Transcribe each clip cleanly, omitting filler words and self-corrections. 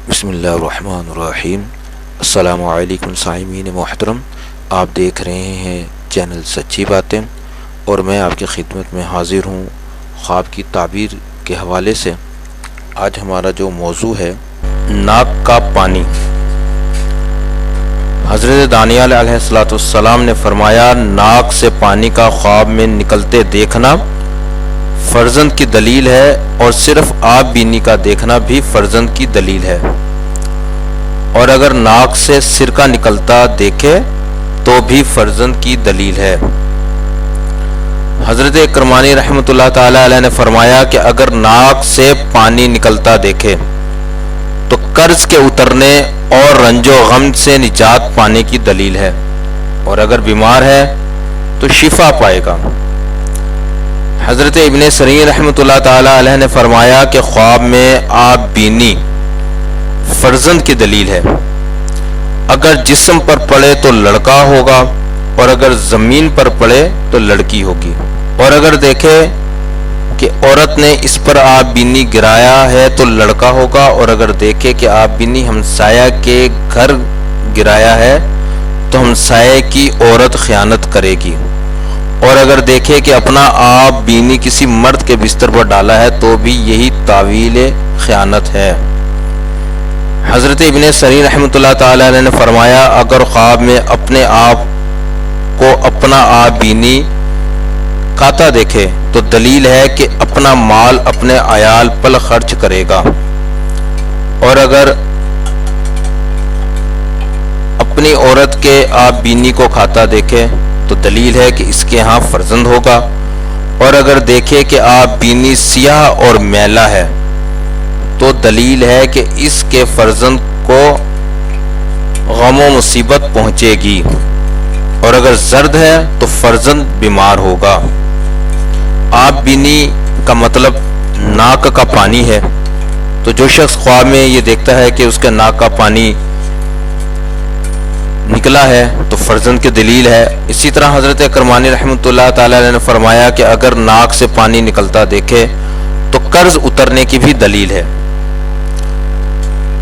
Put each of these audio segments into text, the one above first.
بسم اللہ الرحمن الرحیم۔ السلام علیکم سامعین محترم، آپ دیکھ رہے ہیں چینل سچی باتیں اور میں آپ کی خدمت میں حاضر ہوں خواب کی تعبیر کے حوالے سے۔ آج ہمارا جو موضوع ہے ناک کا پانی۔ حضرت دانیال علیہ السلام نے فرمایا، ناک سے پانی کا خواب میں نکلتے دیکھنا فرزند کی دلیل ہے، اور صرف آب بینی کا دیکھنا بھی فرزند کی دلیل ہے، اور اگر ناک سے سرکہ نکلتا دیکھے تو بھی فرزند کی دلیل ہے۔ حضرت کرمانی رحمۃ اللہ تعالی علیہ نے فرمایا کہ اگر ناک سے پانی نکلتا دیکھے تو قرض کے اترنے اور رنج و غم سے نجات پانے کی دلیل ہے، اور اگر بیمار ہے تو شفا پائے گا۔ حضرت ابن سیرین رحمۃ اللہ تعالی علیہ نے فرمایا کہ خواب میں آب بینی فرزند کی دلیل ہے، اگر جسم پر پڑے تو لڑکا ہوگا، اور اگر زمین پر پڑے تو لڑکی ہوگی، اور اگر دیکھے کہ عورت نے اس پر آب بینی گرایا ہے تو لڑکا ہوگا، اور اگر دیکھے کہ آب بینی ہمسایہ کے گھر گرایا ہے تو ہمسایہ کی عورت خیانت کرے گی، اور اگر دیکھے کہ اپنا آب بینی کسی مرد کے بستر پر ڈالا ہے تو بھی یہی تعویل خیانت ہے۔ حضرت ابن سیرین رحمۃ اللہ تعالی علیہ نے فرمایا، اگر خواب میں اپنے آپ کو اپنا آب بینی کھاتا دیکھے تو دلیل ہے کہ اپنا مال اپنے عیال پر خرچ کرے گا، اور اگر اپنی عورت کے آب بینی کو کھاتا دیکھے تو دلیل ہے کہ اس کے ہاں فرزند ہوگا، اور اگر دیکھے کہ آب بینی سیاہ اور میلا ہے تو دلیل ہے کہ اس کے فرزند کو غم و مصیبت پہنچے گی، اور اگر زرد ہے تو فرزند بیمار ہوگا۔ آب بینی کا مطلب ناک کا پانی ہے، تو جو شخص خواب میں یہ دیکھتا ہے کہ اس کے ناک کا پانی نکلا ہے تو فرزند کی دلیل ہے۔ اسی طرح حضرت کرمانی رحمۃ اللہ تعالی علیہ نے فرمایا کہ اگر ناک سے پانی نکلتا دیکھے تو قرض اترنے کی بھی دلیل ہے۔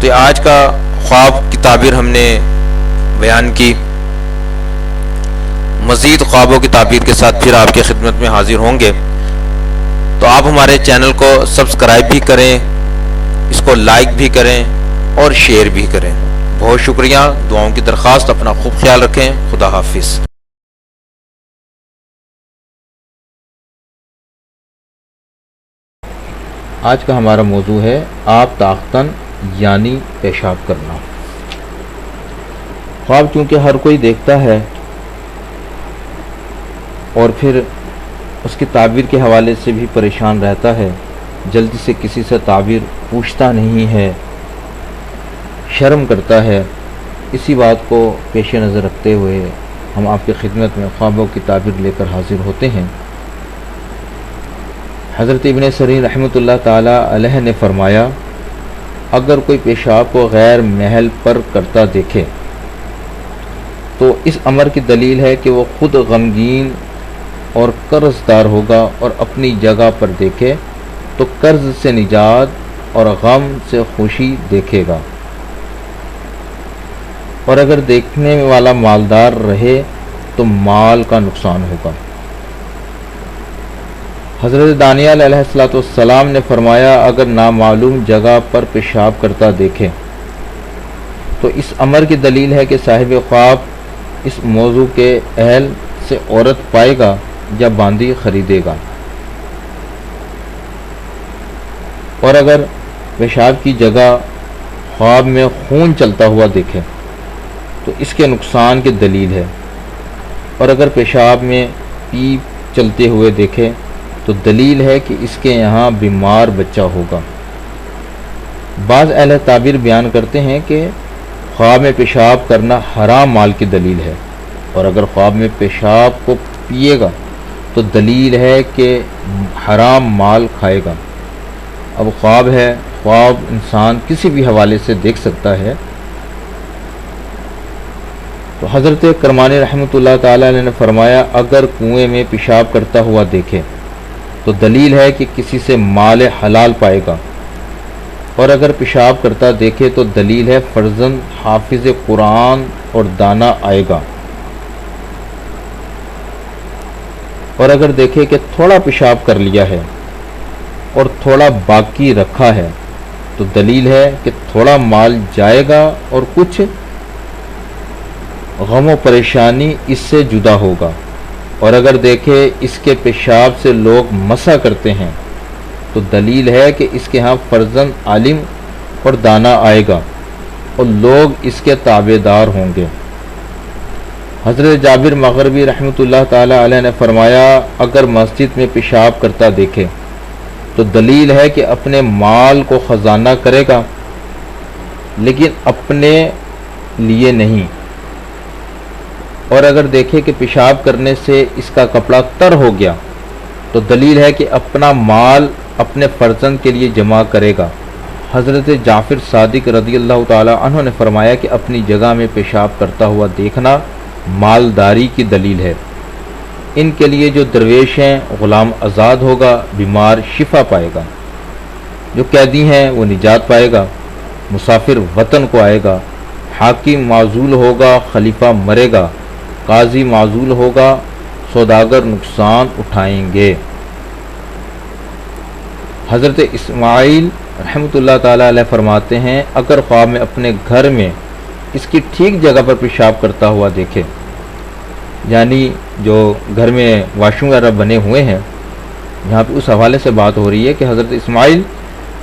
تو آج کا خواب کی تعبیر ہم نے بیان کی، مزید خوابوں کی تعبیر کے ساتھ پھر آپ کی خدمت میں حاضر ہوں گے، تو آپ ہمارے چینل کو سبسکرائب بھی کریں، اس کو لائک بھی کریں اور شیئر بھی کریں۔ بہت شکریہ، دعاؤں کی درخواست، اپنا خوب خیال رکھیں، خدا حافظ۔ آج کا ہمارا موضوع ہے آپ طاقتاً یعنی پیشاب کرنا۔ خواب چونکہ ہر کوئی دیکھتا ہے اور پھر اس کی تعبیر کے حوالے سے بھی پریشان رہتا ہے، جلدی سے کسی سے تعبیر پوچھتا نہیں ہے، شرم کرتا ہے۔ اسی بات کو پیش نظر رکھتے ہوئے ہم آپ کی خدمت میں خوابوں کی تعبیر لے کر حاضر ہوتے ہیں۔ حضرت ابن سیرین رحمۃ اللہ تعالی علیہ نے فرمایا، اگر کوئی پیشاب کو غیر محل پر کرتا دیکھے تو اس امر کی دلیل ہے کہ وہ خود غمگین اور قرض دار ہوگا، اور اپنی جگہ پر دیکھے تو قرض سے نجات اور غم سے خوشی دیکھے گا، اور اگر دیکھنے والا مالدار رہے تو مال کا نقصان ہوگا۔ حضرت دانیال علیہ السلام نے فرمایا، اگر نامعلوم جگہ پر پیشاب کرتا دیکھے تو اس امر کی دلیل ہے کہ صاحب خواب اس موضوع کے اہل سے عورت پائے گا یا باندی خریدے گا، اور اگر پیشاب کی جگہ خواب میں خون چلتا ہوا دیکھے تو اس کے نقصان کی دلیل ہے، اور اگر پیشاب میں پیپ چلتے ہوئے دیکھے تو دلیل ہے کہ اس کے یہاں بیمار بچہ ہوگا۔ بعض اہل تعبیر بیان کرتے ہیں کہ خواب میں پیشاب کرنا حرام مال کی دلیل ہے، اور اگر خواب میں پیشاب کو پیے گا تو دلیل ہے کہ حرام مال کھائے گا۔ اب خواب ہے، خواب انسان کسی بھی حوالے سے دیکھ سکتا ہے۔ تو حضرت کرمانی رحمۃ اللہ تعالی علیہ نے فرمایا، اگر کنویں میں پیشاب کرتا ہوا دیکھے تو دلیل ہے کہ کسی سے مال حلال پائے گا، اور اگر پیشاب کرتا دیکھے تو دلیل ہے فرزند حافظ قرآن اور دانا آئے گا۔ اور اگر دیکھے کہ تھوڑا پیشاب کر لیا ہے اور تھوڑا باقی رکھا ہے تو دلیل ہے کہ تھوڑا مال جائے گا اور کچھ غم و پریشانی اس سے جدا ہوگا۔ اور اگر دیکھے اس کے پیشاب سے لوگ مسح کرتے ہیں تو دلیل ہے کہ اس کے ہاں فرزند عالم اور دانا آئے گا اور لوگ اس کے تابع دار ہوں گے۔ حضرت جابر مغربی رحمۃ اللہ تعالی علیہ نے فرمایا اگر مسجد میں پیشاب کرتا دیکھے تو دلیل ہے کہ اپنے مال کو خزانہ کرے گا لیکن اپنے لیے نہیں۔ اور اگر دیکھے کہ پیشاب کرنے سے اس کا کپڑا تر ہو گیا تو دلیل ہے کہ اپنا مال اپنے فرزند کے لیے جمع کرے گا۔ حضرت جعفر صادق رضی اللہ تعالی عنہ نے فرمایا کہ اپنی جگہ میں پیشاب کرتا ہوا دیکھنا مالداری کی دلیل ہے۔ ان کے لیے جو درویش ہیں غلام آزاد ہوگا، بیمار شفا پائے گا، جو قیدی ہیں وہ نجات پائے گا، مسافر وطن کو آئے گا، حاکم معزول ہوگا، خلیفہ مرے گا، قاضی معزول ہوگا، سوداگر نقصان اٹھائیں گے۔ حضرت اسماعیل رحمۃ اللہ تعالیٰ علیہ فرماتے ہیں اگر خواب میں اپنے گھر میں اس کی ٹھیک جگہ پر پیشاب کرتا ہوا دیکھے، یعنی جو گھر میں واش روم وغیرہ بنے ہوئے ہیں، یہاں پہ اس حوالے سے بات ہو رہی ہے کہ حضرت اسماعیل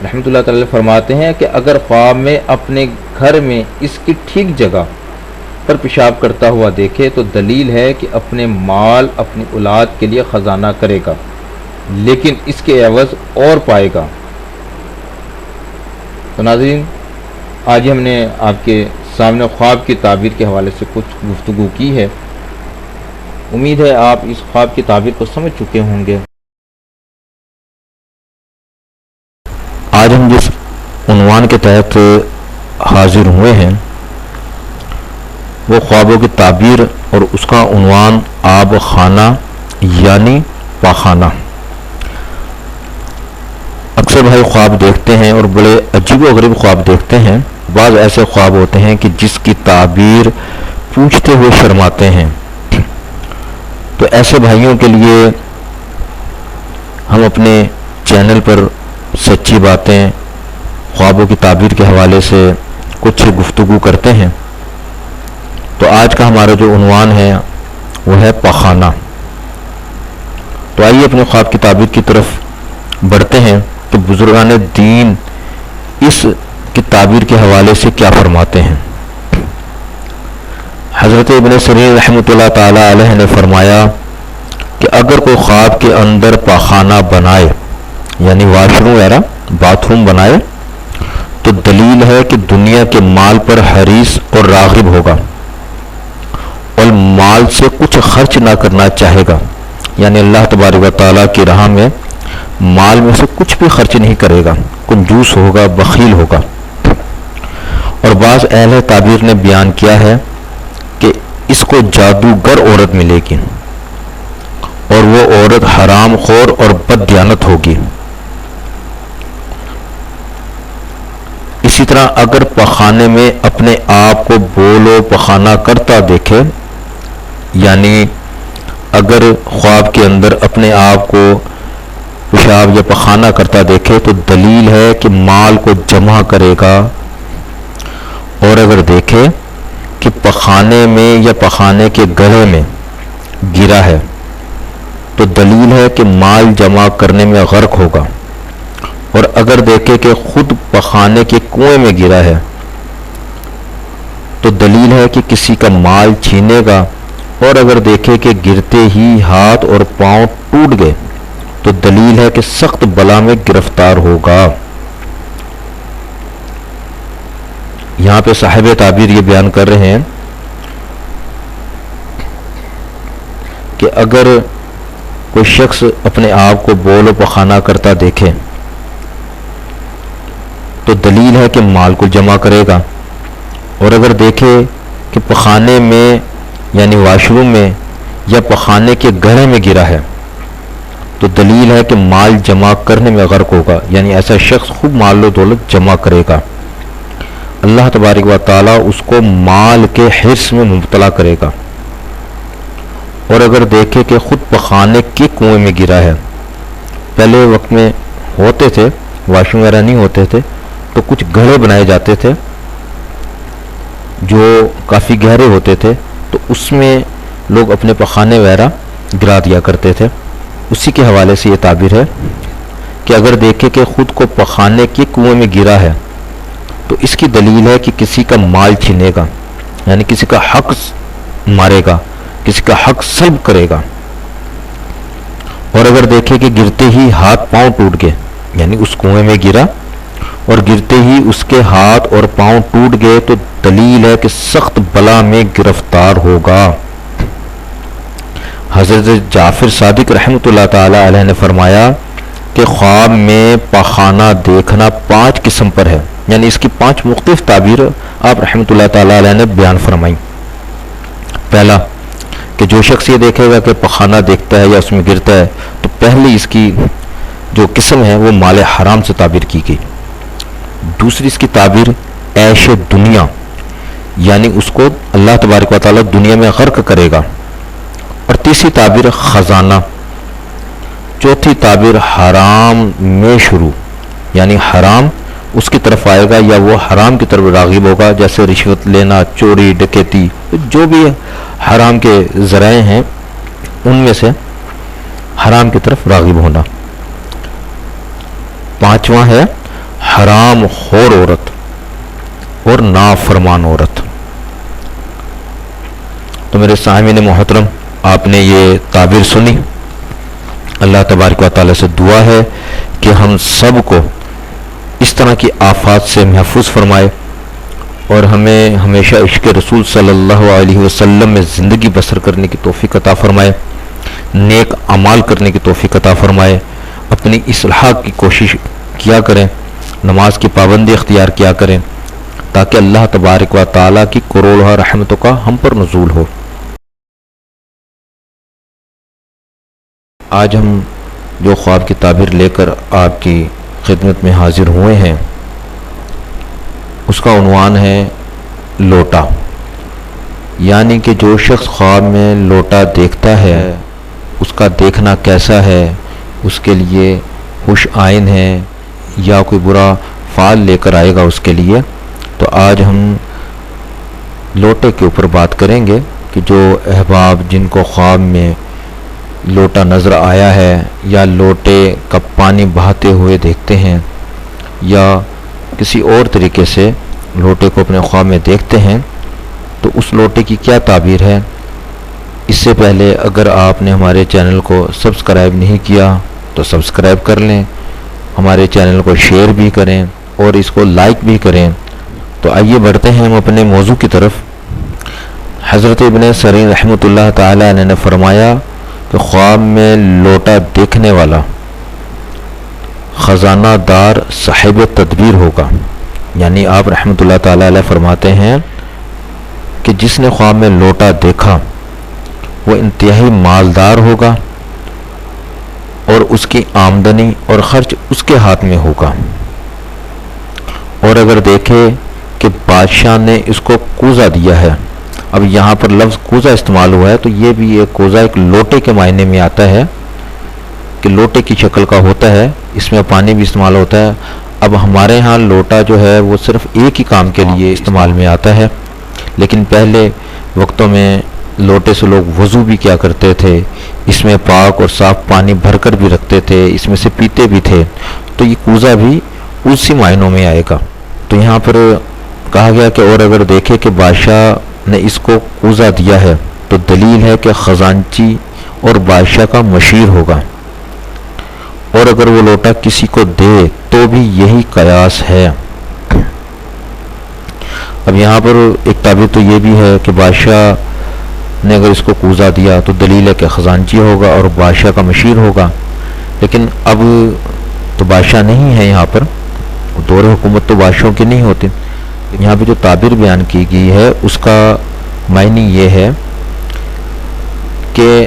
رحمۃ اللہ تعالیٰ فرماتے ہیں کہ اگر خواب میں اپنے گھر میں اس کی ٹھیک جگہ پر پیشاب کرتا ہوا دیکھے تو دلیل ہے کہ اپنے مال اپنی اولاد کے لیے خزانہ کرے گا لیکن اس کے عوض اور پائے گا۔ تو ناظرین، آج ہم نے آپ کے سامنے خواب کی تعبیر کے حوالے سے کچھ گفتگو کی ہے۔ امید ہے آپ اس خواب کی تعبیر کو سمجھ چکے ہوں گے۔ آج ہم جس عنوان کے تحت حاضر ہوئے ہیں وہ خوابوں کی تعبیر اور اس کا عنوان آب خانہ یعنی پاخانہ۔ اکثر بھائی خواب دیکھتے ہیں اور بڑے عجیب و غریب خواب دیکھتے ہیں۔ بعض ایسے خواب ہوتے ہیں کہ جس کی تعبیر پوچھتے ہوئے شرماتے ہیں۔ تو ایسے بھائیوں کے لیے ہم اپنے چینل پر سچی باتیں خوابوں کی تعبیر کے حوالے سے کچھ گفتگو کرتے ہیں۔ تو آج کا ہمارا جو عنوان ہے وہ ہے پاخانہ۔ تو آئیے اپنے خواب کی تعبیر کی طرف بڑھتے ہیں کہ بزرگان دین اس کی تعبیر کے حوالے سے کیا فرماتے ہیں۔ حضرت ابن سیرین رحمۃ اللہ تعالی علیہ نے فرمایا کہ اگر کوئی خواب کے اندر پاخانہ بنائے یعنی واش روم وغیرہ باتھ روم بنائے تو دلیل ہے کہ دنیا کے مال پر حریص اور راغب ہوگا اور مال سے کچھ خرچ نہ کرنا چاہے گا، یعنی اللہ تبارک و تعالیٰ کی راہ میں مال میں سے کچھ بھی خرچ نہیں کرے گا، کنجوس ہوگا، بخیل ہوگا۔ اور بعض اہل تعبیر نے بیان کیا ہے کہ اس کو جادوگر عورت ملے گی اور وہ عورت حرام خور اور بددیانت ہوگی۔ اسی طرح اگر پخانے میں اپنے آپ کو بول و پخانہ کرتا دیکھے، یعنی اگر خواب کے اندر اپنے آپ کو پیشاب یا پخانہ کرتا دیکھے تو دلیل ہے کہ مال کو جمع کرے گا۔ اور اگر دیکھے کہ پخانے میں یا پخانے کے گڑھے میں گرا ہے تو دلیل ہے کہ مال جمع کرنے میں غرق ہوگا۔ اور اگر دیکھے کہ خود پخانے کے کنویں میں گرا ہے تو دلیل ہے کہ کسی کا مال چھینے گا۔ اور اگر دیکھے کہ گرتے ہی ہاتھ اور پاؤں ٹوٹ گئے تو دلیل ہے کہ سخت بلا میں گرفتار ہوگا۔ یہاں پہ صاحب تعبیر یہ بیان کر رہے ہیں کہ اگر کوئی شخص اپنے آپ کو بول و پخانہ کرتا دیکھے تو دلیل ہے کہ مال کو جمع کرے گا۔ اور اگر دیکھے کہ پخانے میں یعنی واش روم میں یا پخانے کے گڑھے میں گرا ہے تو دلیل ہے کہ مال جمع کرنے میں غرق ہوگا، یعنی ایسا شخص خوب مال و دولت جمع کرے گا، اللہ تبارک و تعالیٰ اس کو مال کے حرص میں مبتلا کرے گا۔ اور اگر دیکھے کہ خود پخانے کے کنویں میں گرا ہے، پہلے وقت میں ہوتے تھے، واش روم وغیرہ نہیں ہوتے تھے، تو کچھ گڑھے بنائے جاتے تھے جو کافی گہرے ہوتے تھے، تو اس میں لوگ اپنے پخانے وغیرہ گرا دیا کرتے تھے۔ اسی کے حوالے سے یہ تعبیر ہے کہ اگر دیکھے کہ خود کو پخانے کے کنویں میں گرا ہے تو اس کی دلیل ہے کہ کسی کا مال چھینے گا، یعنی کسی کا حق مارے گا، کسی کا حق سلب کرے گا۔ اور اگر دیکھے کہ گرتے ہی ہاتھ پاؤں ٹوٹ گئے، یعنی اس کنویں میں گرا اور گرتے ہی اس کے ہاتھ اور پاؤں ٹوٹ گئے، تو دلیل ہے کہ سخت بلا میں گرفتار ہوگا۔ حضرت جعفر صادق رحمۃ اللہ تعالی علیہ نے فرمایا کہ خواب میں پخانہ دیکھنا 5 قسم پر ہے، یعنی اس کی 5 مختلف تعبیر آپ رحمۃ اللہ تعالی علیہ نے بیان فرمائی۔ پہلا کہ جو شخص یہ دیکھے گا کہ پخانہ دیکھتا ہے یا اس میں گرتا ہے، تو پہلی اس کی جو قسم ہے وہ مال حرام سے تعبیر کی گئی۔ دوسری اس کی تعبیر عیش دنیا، یعنی اس کو اللہ تبارک و تعالیٰ دنیا میں غرق کرے گا۔ اور تیسری تعبیر خزانہ، چوتھی تعبیر حرام میں شروع، یعنی حرام اس کی طرف آئے گا یا وہ حرام کی طرف راغب ہوگا، جیسے رشوت لینا، چوری، ڈکیتی، جو بھی حرام کے ذرائع ہیں ان میں سے حرام کی طرف راغب ہونا۔ پانچواں ہے حرام خور عورت اور نافرمان عورت۔ تو میرے سامعین محترم، آپ نے یہ تعبیر سنی۔ اللہ تبارک و تعالیٰ سے دعا ہے کہ ہم سب کو اس طرح کی آفات سے محفوظ فرمائے اور ہمیں ہمیشہ عشق رسول صلی اللہ علیہ وسلم میں زندگی بسر کرنے کی توفیق عطا فرمائے، نیک اعمال کرنے کی توفیق عطا فرمائے، اپنی اصلاح کی کوشش کیا کریں، نماز کی پابندی اختیار کیا کریں، تاکہ اللہ تبارک و تعالیٰ کی کروڑہ رحمتوں کا ہم پر نزول ہو۔ آج ہم جو خواب کی تعبیر لے کر آپ کی خدمت میں حاضر ہوئے ہیں، اس کا عنوان ہے لوٹا، یعنی کہ جو شخص خواب میں لوٹا دیکھتا ہے اس کا دیکھنا کیسا ہے، اس کے لیے خوش آئین ہے یا کوئی برا فعل لے کر آئے گا اس کے لیے۔ تو آج ہم لوٹے کے اوپر بات کریں گے کہ جو احباب جن کو خواب میں لوٹا نظر آیا ہے یا لوٹے کا پانی بہاتے ہوئے دیکھتے ہیں یا کسی اور طریقے سے لوٹے کو اپنے خواب میں دیکھتے ہیں، تو اس لوٹے کی کیا تعبیر ہے۔ اس سے پہلے اگر آپ نے ہمارے چینل کو سبسکرائب نہیں کیا تو سبسکرائب کر لیں، ہمارے چینل کو شیئر بھی کریں اور اس کو لائک بھی کریں۔ تو آئیے بڑھتے ہیں ہم اپنے موضوع کی طرف۔ حضرت ابن سیرین رحمۃ اللہ تعالی عنہ نے فرمایا کہ خواب میں لوٹا دیکھنے والا خزانہ دار صاحب تدبیر ہوگا، یعنی آپ رحمۃ اللہ تعالی علیہ فرماتے ہیں کہ جس نے خواب میں لوٹا دیکھا وہ انتہائی مالدار ہوگا اور اس کی آمدنی اور خرچ اس کے ہاتھ میں ہوگا۔ اور اگر دیکھے کہ بادشاہ نے اس کو کوزہ دیا ہے، اب یہاں پر لفظ کوزہ استعمال ہوا ہے تو یہ بھی ایک کوزہ ایک لوٹے کے معنی میں آتا ہے کہ لوٹے کی شکل کا ہوتا ہے، اس میں پانی بھی استعمال ہوتا ہے۔ اب ہمارے ہاں لوٹا جو ہے وہ صرف ایک ہی کام کے لیے استعمال میں آتا ہے، لیکن پہلے وقتوں میں لوٹے سے لوگ وضو بھی کیا کرتے تھے، اس میں پاک اور صاف پانی بھر کر بھی رکھتے تھے، اس میں سے پیتے بھی تھے، تو یہ کوزہ بھی اسی معنوں میں آئے گا۔ تو یہاں پر کہا گیا کہ اور اگر دیکھے کہ بادشاہ نے اس کو کوزہ دیا ہے تو دلیل ہے کہ خزانچی اور بادشاہ کا مشیر ہوگا، اور اگر وہ لوٹا کسی کو دے تو بھی یہی قیاس ہے۔ اب یہاں پر ایک تعبیر تو یہ بھی ہے کہ بادشاہ نے اگر اس کو کوزہ دیا تو دلیل ہے کہ خزانچی ہوگا اور بادشاہ کا مشیر ہوگا، لیکن اب تو بادشاہ نہیں ہے، یہاں پر دور حکومت تو بادشاہوں کی نہیں ہوتی۔ یہاں پہ جو تعبیر بیان کی گئی ہے اس کا معنی یہ ہے کہ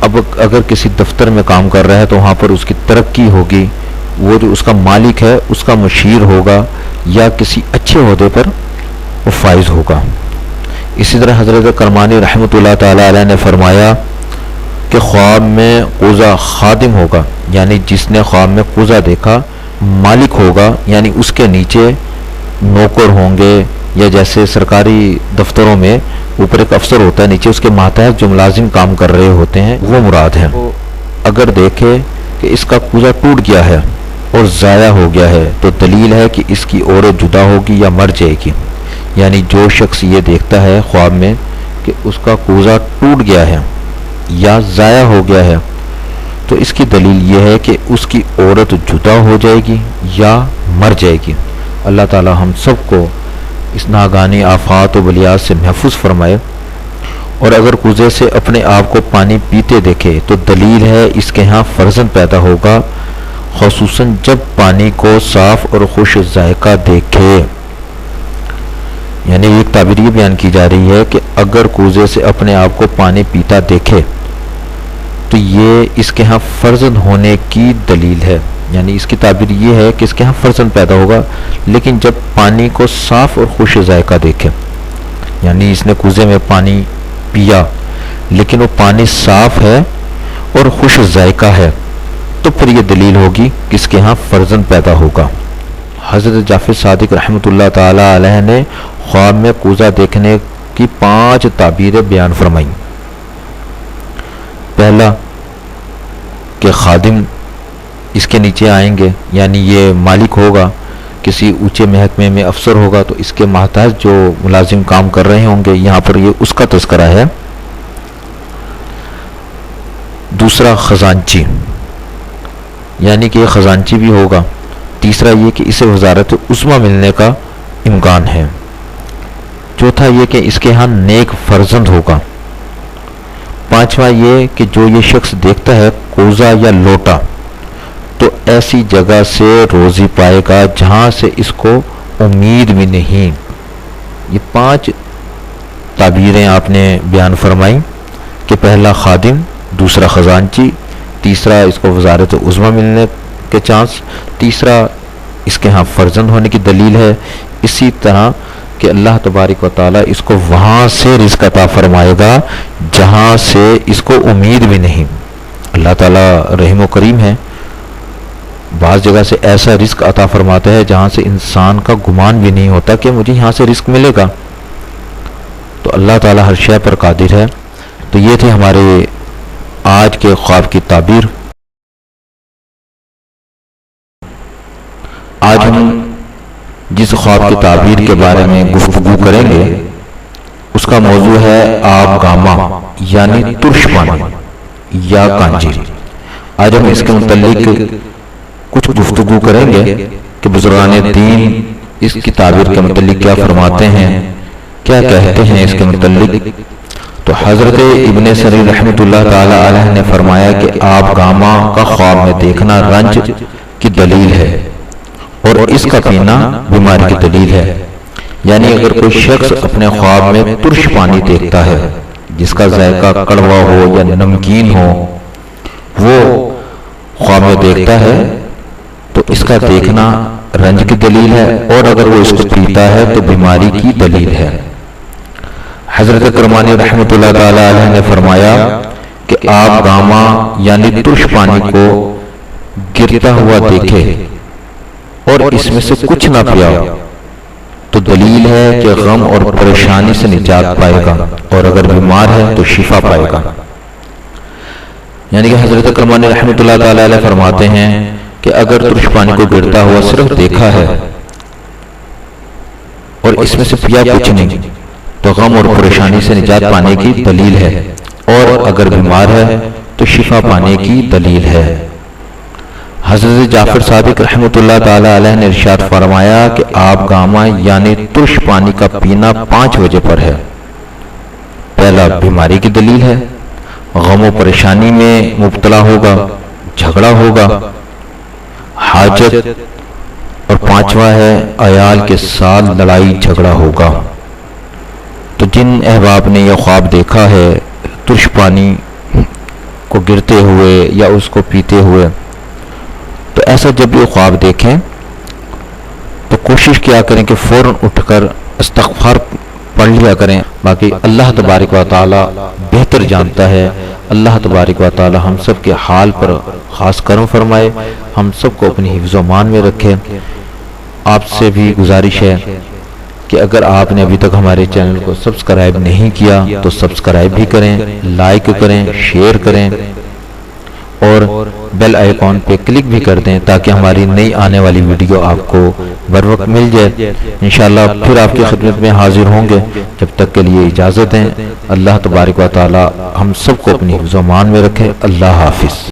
اب اب اگر کسی دفتر میں کام کر رہا ہے تو وہاں پر اس کی ترقی ہوگی، وہ جو اس کا مالک ہے اس کا مشیر ہوگا یا کسی اچھے عہدے پر وہ فائز ہوگا۔ اسی طرح حضرت کرمانی رحمۃ اللہ تعالی علیہ نے فرمایا کہ خواب میں قوزہ خادم ہوگا، یعنی جس نے خواب میں قوزہ دیکھا مالک ہوگا، یعنی اس کے نیچے نوکر ہوں گے، یا جیسے سرکاری دفتروں میں اوپر ایک افسر ہوتا ہے، نیچے اس کے ماتحت جو ملازم کام کر رہے ہوتے ہیں وہ مراد ہے۔ اگر دیکھے کہ اس کا قوزہ ٹوٹ گیا ہے اور ضائع ہو گیا ہے تو دلیل ہے کہ اس کی عورت جدا ہوگی یا مر جائے گی۔ یعنی جو شخص یہ دیکھتا ہے خواب میں کہ اس کا قوزہ ٹوٹ گیا ہے یا ضائع ہو گیا ہے تو اس کی دلیل یہ ہے کہ اس کی عورت جدا ہو جائے گی یا مر جائے گی۔ اللہ تعالی ہم سب کو اس ناگہانی آفات و بلیات سے محفوظ فرمائے۔ اور اگر قوزے سے اپنے آپ کو پانی پیتے دیکھے تو دلیل ہے اس کے ہاں فرزند پیدا ہوگا، خصوصاً جب پانی کو صاف اور خوش ذائقہ دیکھے۔ یعنی ایک تعبیر یہ بیان کی جا رہی ہے کہ اگر قوزے سے اپنے آپ کو پانی پیتا دیکھے تو یہ اس کے ہاں فرزند ہونے کی دلیل ہے۔ یعنی اس کی تعبیر یہ ہے کہ اس کے ہاں فرزند پیدا ہوگا، لیکن جب پانی کو صاف اور خوش ذائقہ دیکھے، یعنی اس نے قوزے میں پانی پیا لیکن وہ پانی صاف ہے اور خوش ذائقہ ہے تو پھر یہ دلیل ہوگی کہ اس کے ہاں فرزند پیدا ہوگا۔ حضرت جعفر صادق رحمۃ اللہ تعالی علیہ نے خواب میں قوزہ دیکھنے کی 5 تعبیریں بیان فرمائیں۔ پہلا کہ خادم اس کے نیچے آئیں گے، یعنی یہ مالک ہوگا، کسی اونچے محکمے میں افسر ہوگا تو اس کے ماتحت جو ملازم کام کر رہے ہوں گے، یہاں پر یہ اس کا تذکرہ ہے۔ دوسرا خزانچی، یعنی کہ یہ خزانچی بھی ہوگا۔ تیسرا یہ کہ اسے وزارت عظمیٰ ملنے کا امکان ہے۔ چوتھا یہ کہ اس کے ہاں نیک فرزند ہوگا۔ پانچواں یہ کہ جو یہ شخص دیکھتا ہے قوزہ یا لوٹا تو ایسی جگہ سے روزی پائے گا جہاں سے اس کو امید بھی نہیں۔ یہ 5 تعبیریں آپ نے بیان فرمائیں کہ پہلا خادم، دوسرا خزانچی، تیسرا اس کو وزارت عظمیٰ ملنے کے چانس، تیسرا اس کے ہاں فرزند ہونے کی دلیل ہے، اسی طرح کہ اللہ تبارک و تعالیٰ اس کو وہاں سے رزق عطا فرمائے گا جہاں سے اس کو امید بھی نہیں۔ اللہ تعالیٰ رحیم و کریم ہے، بعض جگہ سے ایسا رزق عطا فرماتا ہے جہاں سے انسان کا گمان بھی نہیں ہوتا کہ مجھے یہاں سے رزق ملے گا۔ تو اللہ تعالیٰ ہر شے پر قادر ہے۔ تو یہ تھے ہمارے آج کے خواب کی تعبیر۔ آج ہم جس خواب کی تعبیر کے بارے میں گفتگو کریں گے اس کا موضوع ہے آب گاما، یعنی ترش پانی یا کانجی۔ آج ہم اس کے متعلق کچھ گفتگو کریں گے کہ بزرگان دین اس کی تعبیر کے متعلق کیا فرماتے ہیں، کیا کہتے ہیں اس کے متعلق۔ تو حضرت ابن سری رحمۃ اللہ تعالی علیہ نے فرمایا کہ آب گاما کا خواب میں دیکھنا رنج کی دلیل ہے اور اس کا پینا بیماری کی دلیل ہے۔ یعنی اگر کوئی شخص اپنے خواب میں ترش پانی دیکھتا ہے جس کا ذائقہ کڑوا ہو یا نمکین ہو، وہ خواب میں دیکھتا ہے تو اس کا دیکھنا رنج کی دلیل ہے، اور اگر وہ اس کو پیتا ہے تو بیماری کی دلیل ہے۔ حضرت کرمانی رحمۃ اللہ تعالی علیہ نے فرمایا کہ آب گاما یعنی ترش پانی کو گرتا ہوا دیکھے اور اس میں سے کچھ نہ پیا تو دلیل ہے کہ غم اور پریشانی سے نجات پائے گا، اور اگر بیمار ہے تو شفا پائے گا۔ یعنی کہ حضرت کرمانی رحمۃ اللہ تعالی علیہ فرماتے ہیں کہ اگر ترش پانی کو گرتا ہوا صرف دیکھا ہے اور اس میں سے پیا کچھ نہیں تو غم اور پریشانی سے نجات پانے کی دلیل ہے، اور اگر بیمار ہے تو شفا پانے کی دلیل ہے۔ حضرت جعفر صادق رحمۃ اللہ تعالی علیہ نے ارشاد فرمایا کہ آب گاما یعنی ترش پانی کا پینا 5 وجہ پر ہے۔ پہلا بیماری کی دلیل ہے، غم و پریشانی میں مبتلا ہوگا، جھگڑا ہوگا، حاجت، اور 5واں ہے عیال کے ساتھ لڑائی جھگڑا ہوگا۔ تو جن احباب نے یہ خواب دیکھا ہے ترش پانی کو گرتے ہوئے یا اس کو پیتے ہوئے، تو ایسا جب یہ خواب دیکھیں تو کوشش کیا کریں کہ فوراً اٹھ کر استغفار پڑھ لیا کریں. باقی اللہ تبارک و تعالی بہتر جانتا ہے. اللہ تبارک و تعالی ہم سب کے حال پر خاص کرم فرمائے، ہم سب کو اپنی حفظ و امان میں رکھے. آپ سے بھی گزارش ہے کہ اگر آپ نے ابھی تک ہمارے چینل کو سبسکرائب نہیں کیا تو سبسکرائب بھی کریں، لائک کریں، شیئر کریں اور بیل آئیکن پہ کلک بھی کر دیں تاکہ ہماری نئی آنے والی ویڈیو آپ کو بر وقت مل جائے. انشاءاللہ پھر آپ کی خدمت میں حاضر ہوں گے. جب تک کے لیے اجازت ہے. اللہ تبارک و تعالی ہم سب کو اپنی حفظ و امان میں رکھے. اللہ حافظ.